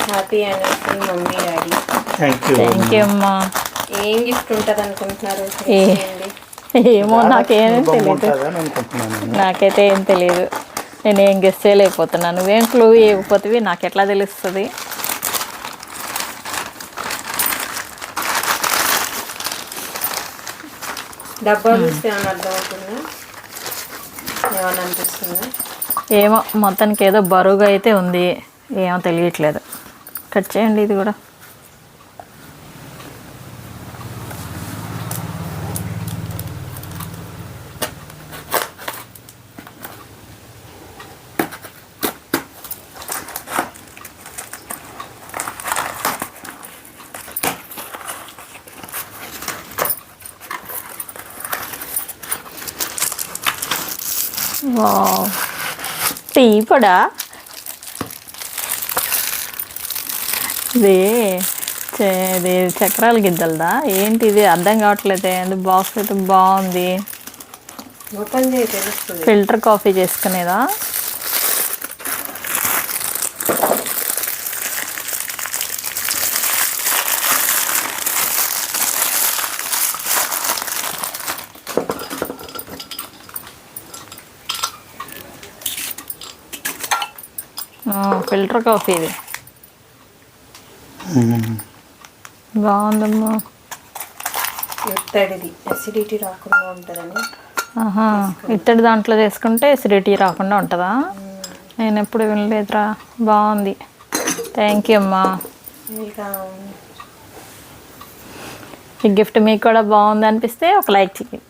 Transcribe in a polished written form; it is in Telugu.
Happy anniversary mummy daddy. Thank you అమ్మా. ఏం గిఫ్ట్ ఉంటుంది అనుకుంటున్నారు? ఏమో నాకేం తెలియదు, నాకైతే ఏం తెలియదు. నేనేం గెస్ చేయలేకపోతున్నాను. నువ్వేం క్లూ ఇవ్వకపోతే నాకు ఎట్లా తెలుస్తుంది? డబ్బా చూస్తే ఏమన్నా అర్థమవుతుందా? ఏమన్నా అనిపిస్తుందా? ఏమో మొత్తానికి ఏదో బరువుగా అయితే ఉంది, ఏమో తెలియట్లేదు. కట్ చేయండి ఇది కూడా. వావ్, టీ పొడా? ఇది చక్రాల గిద్దలదా ఏంటి? ఇది అర్థం కావట్లేదు. బాక్స్ అయితే బాగుంది. ఫిల్టర్ కాఫీ చేసుకునేదా? ఫిల్టర్ కాఫీ ఇది బాగుందమ్మా. ఇత్తడిది అసిడిటీ రాకుండా ఉంటుందని. ఇత్తడి దాంట్లో చేసుకుంటే అసిడిటీ రాకుండా ఉంటుందా? నేను ఎప్పుడు వినలేదురా. బాగుంది, థ్యాంక్ యూ అమ్మా. ఈ గిఫ్ట్ మీకు కూడా బాగుంది అనిపిస్తే ఒక లైక్ చేయండి.